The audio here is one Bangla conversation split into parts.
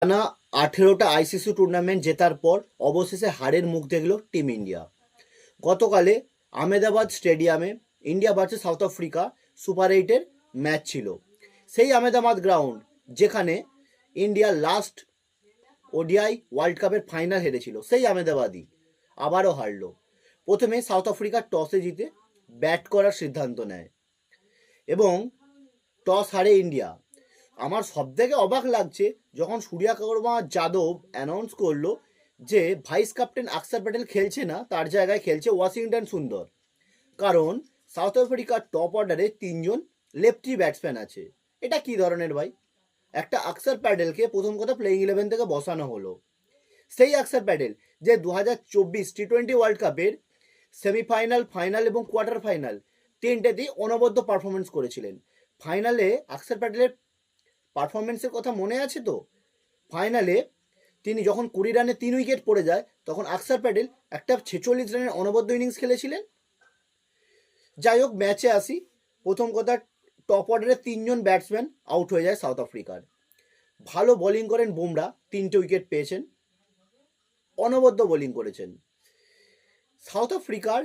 টানা 18টা আইসিসি টুর্নামেন্ট জেতার পর অবশেষে হারের মুখ দেখল টিম ইন্ডিয়া। গতকালে আহমেদাবাদ স্টেডিয়ামে India versus south Africa super এইটের ম্যাচ ছিল। সেই আহমেদাবাদ গ্রাউন্ড যেখানে ইন্ডিয়া লাস্ট ওডিআই ওয়ার্ল্ড কাপের ফাইনাল হেরেছিল, সেই আহমেদাবাদই আবারও হারল। প্রথমে সাউথ আফ্রিকা টসে জিতে ব্যাট করার সিদ্ধান্ত নেয় এবং টস হারে ইন্ডিয়া। আমার সবথেকে অবাক লাগছে যখন সূর্যকুমার যাদব অ্যানাউন্স করলো যে ভাইস ক্যাপ্টেন আকসার প্যাটেল খেলছে না, তার জায়গায় খেলছে ওয়াশিংটন সুন্দর। কারণ সাউথ আফ্রিকার টপ অর্ডারে 3জন লেফটি ব্যাটসম্যান আছে। এটা কি ধরনের ভাই? একটা আকসার প্যাটেলকে প্রথম কথা প্লেইং 11 থেকে বসানো হলো। সেই আকসার প্যাটেল যে 2024 টি20 ওয়ার্ল্ড কাপের সেমিফাইনাল, ফাইনাল এবং কোয়ার্টার ফাইনাল তিনটেতেই অনবদ্য পারফরমেন্স করেছিলেন। ফাইনালে আকসার প্যাটেলের পারফরমেন্সের কথা মনে আছে তো? ফাইনালে তিনি যখন 20 রানে 3 উইকেট পড়ে যায়, তখন আকসার প্যাটেল একটা 46 রানের অনবদ্য ইনিংস খেলেছিলেন। যাই হোক, ম্যাচে আসি। প্রথম কথা, টপ অর্ডারে 3জন ব্যাটসম্যান আউট হয়ে যায় সাউথ আফ্রিকার। ভালো বোলিং করেন বুমরা, 3টে উইকেট পেয়েছেন, অনবদ্য বোলিং করেছেন। সাউথ আফ্রিকার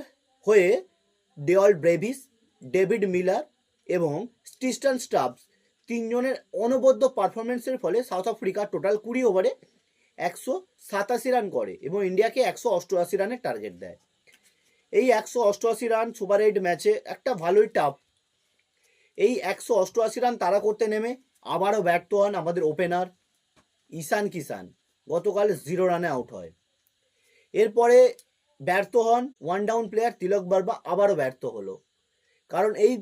হয়ে ডেওয়াল ব্রেভিস, ডেভিড মিলার এবং স্টিস্টন স্টাবস 3জনের অনবদ্য পারফরমেন্সের ফলে সাউথ আফ্রিকা টোটাল 20 ওভারে 187 রান করে এবং ইন্ডিয়াকে 188 রানের টার্গেট দেয়। এই 188 রান সুপার 8 ম্যাচে একটা ভালোই টাফ। এই 188 রান তারা করতে নেমে আবারও ব্যর্থ হন আমাদের ওপেনার ঈশান কিষান। গতকাল 0 রানে আউট হয়। এরপরে ব্যর্থ হন ওয়ান ডাউন প্লেয়ার তিলক বর্মা, আবারও ব্যর্থ হলো। কারণ এই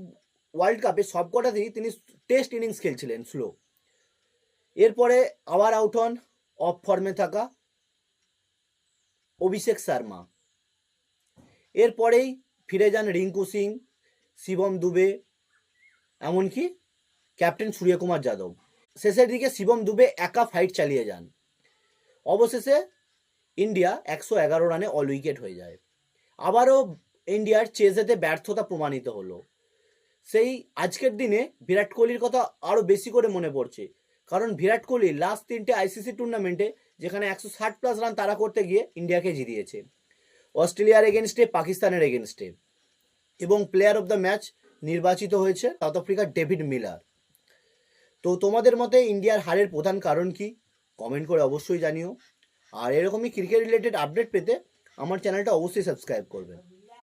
ওয়ার্ল্ড কাপে সবকটাতেই তিনি টেস্ট ইনিংস খেলছিলেন স্লো। এরপরে আবার আউট হন অফ ফর্মে থাকা অভিষেক শর্মা। এরপরেই ফিরে যান রিঙ্কু সিং, শিবম দুবে, এমনকি ক্যাপ্টেন সূর্যকুমার যাদব। শেষের দিকে শিবম দুবে একা ফাইট চালিয়ে যান। অবশেষে ইন্ডিয়া 111 রানে অল উইকেট হয়ে যায়। আবারও ইন্ডিয়ার চেজেতে ব্যর্থতা প্রমাণিত হলো। সেই আজকের দিনে বিরাট কোহলির কথা আরও বেশি করে মনে পড়ছে, কারণ বিরাট কোহলি লাস্ট 3টে আইসিসি টুর্নামেন্টে যেখানে 160+ রান তারা করতে গিয়ে ইন্ডিয়াকে জিতিয়েছে, অস্ট্রেলিয়ার এগেনস্টে, পাকিস্তানের এগেনস্টে, এবং প্লেয়ার অফ দ্য ম্যাচ নির্বাচিত হয়েছে সাউথ আফ্রিকার ডেভিড মিলার। তো তোমাদের মতে ইন্ডিয়ার হারের প্রধান কারণ কি? কমেন্ট করে অবশ্যই জানিও। আর এরকমই ক্রিকেট রিলেটেড আপডেট পেতে আমার চ্যানেলটা অবশ্যই সাবস্ক্রাইব করবেন।